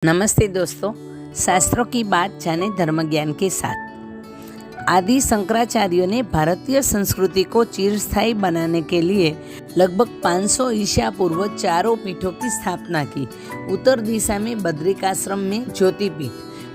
नमस्ते दोस्तों, शास्त्रों की बात जाने धर्म ज्ञान के साथ। आदि शंकराचार्यों ने भारतीय संस्कृति को चिरस्थायी बनाने के लिए लगभग 500 ईसा पूर्व चारों पीठों की स्थापना की। उत्तर दिशा में बद्रिकाश्रम में ज्योतिपीठ,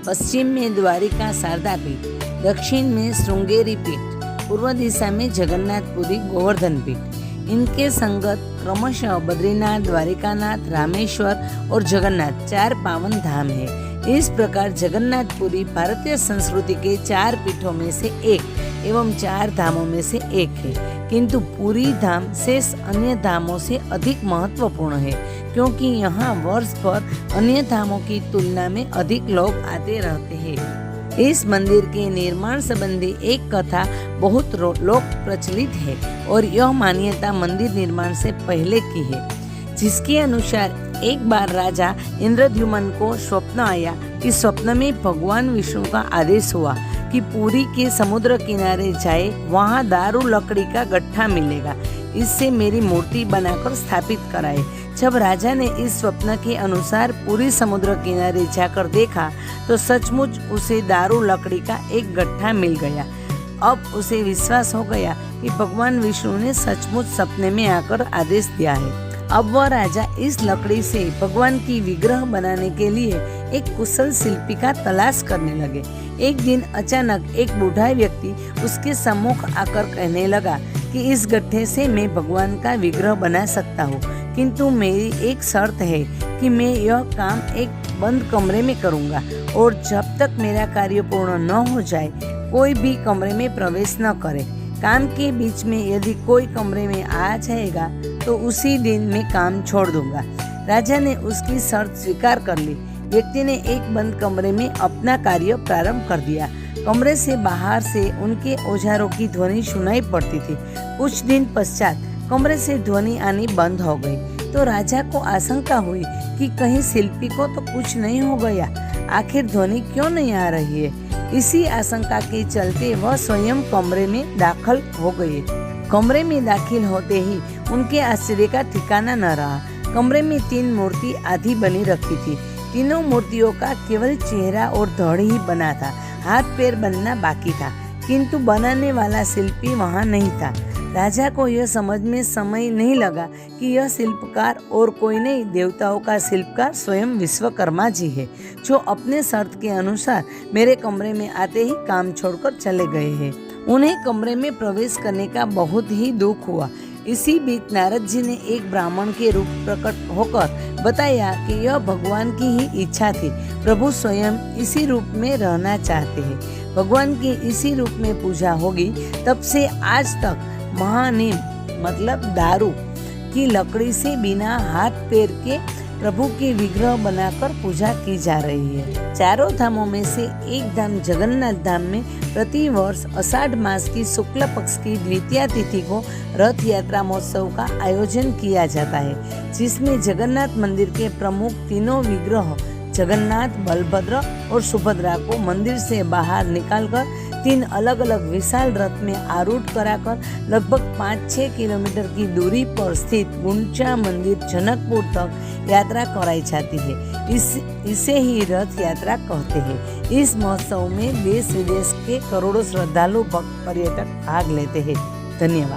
पश्चिम में द्वारिका शारदा पीठ, दक्षिण में श्रृंगेरी पीठ, पूर्व दिशा में जगन्नाथपुरी गोवर्धन पीठ। इनके संगत क्रमशः बद्रीनाथ, द्वारिकानाथ, रामेश्वर और जगन्नाथ 4 पावन धाम है। इस प्रकार जगन्नाथपुरी भारतीय संस्कृति के 4 पीठों में से एक एवं 4 धामों में से एक है, किंतु पुरी धाम शेष अन्य धामों से अधिक महत्वपूर्ण है, क्योंकि यहाँ वर्ष भर अन्य धामों की तुलना में अधिक लोग आते रहते हैं। इस मंदिर के निर्माण संबंधी एक कथा बहुत लोक प्रचलित है और यह मान्यता मंदिर निर्माण से पहले की है, जिसके अनुसार एक बार राजा इंद्रद्युम्न को स्वप्न आया कि स्वप्न में भगवान विष्णु का आदेश हुआ कि पुरी के समुद्र किनारे जाए, वहाँ दारू लकड़ी का गट्ठा मिलेगा, इससे मेरी मूर्ति बनाकर स्थापित कराए। जब राजा ने इस स्वप्न के अनुसार पूरी समुद्र किनारे जाकर देखा तो सचमुच उसे दारू लकड़ी का एक गट्ठा मिल गया। अब उसे विश्वास हो गया कि भगवान विष्णु ने सचमुच सपने में आकर आदेश दिया है। अब वह राजा इस लकड़ी से भगवान की विग्रह बनाने के लिए एक कुशल शिल्पी का तलाश करने लगे। एक दिन अचानक एक बूढ़ा व्यक्ति उसके सम्मुख आकर कहने लगा कि इस गट्ठे से मैं भगवान का विग्रह बना सकता हूँ, किंतु मेरी एक शर्त है कि मैं यह काम एक बंद कमरे में करूँगा और जब तक मेरा कार्य पूर्ण न हो जाए कोई भी कमरे में प्रवेश न करे। काम के बीच में यदि कोई कमरे में आ जाएगा तो उसी दिन मैं काम छोड़ दूंगा। राजा ने उसकी शर्त स्वीकार कर ली। व्यक्ति ने एक बंद कमरे में अपना कार्य प्रारंभ कर दिया। कमरे से बाहर से उनके औजारों की ध्वनि सुनाई पड़ती थी। कुछ दिन पश्चात कमरे से ध्वनि आनी बंद हो गई तो राजा को आशंका हुई कि कहीं शिल्पी को तो कुछ नहीं हो गया, आखिर ध्वनि क्यों नहीं आ रही है। इसी आशंका के चलते वह स्वयं कमरे में दाखिल हो गए। कमरे में दाखिल होते ही उनके आश्चर्य का ठिकाना न रहा। कमरे में 3 मूर्ति आधी बनी रखी थी। तीनों मूर्तियों का केवल चेहरा और धड़ ही बना था, हाथ पैर बनना बाकी था, किंतु बनाने वाला शिल्पी वहाँ नहीं था। राजा को यह समझ में समय नहीं लगा कि यह शिल्पकार और कोई नहीं, देवताओं का शिल्पकार स्वयं विश्वकर्मा जी है, जो अपने शर्त के अनुसार मेरे कमरे में आते ही काम छोड़कर चले गए हैं। उन्हें कमरे में प्रवेश करने का बहुत ही दुख हुआ। इसी बीच नारद जी ने एक ब्राह्मण के रूप प्रकट होकर बताया कि यह भगवान की ही इच्छा थी। प्रभु स्वयं इसी रूप में रहना चाहते हैं। भगवान की इसी रूप में पूजा होगी। तब से आज तक महानीम मतलब दारू की लकड़ी से बिना हाथ पैर के प्रभु के विग्रह बनाकर पूजा की जा रही है। चारों धामों में से एक धाम जगन्नाथ धाम में प्रति वर्ष आषाढ़ मास की शुक्ल पक्ष की द्वितीया तिथि को रथ यात्रा महोत्सव का आयोजन किया जाता है, जिसमें जगन्नाथ मंदिर के प्रमुख तीनों विग्रह जगन्नाथ, बलभद्र और सुभद्रा को मंदिर से बाहर निकालकर 3 अलग अलग विशाल रथ में आरूढ़ कराकर लगभग 5-6 किलोमीटर की दूरी पर स्थित गुंडीचा मंदिर जनकपुर तक यात्रा कराई जाती है। इसे ही रथ यात्रा कहते हैं। इस महोत्सव में देश विदेश के करोड़ों श्रद्धालु भक्त पर्यटक भाग लेते हैं। धन्यवाद।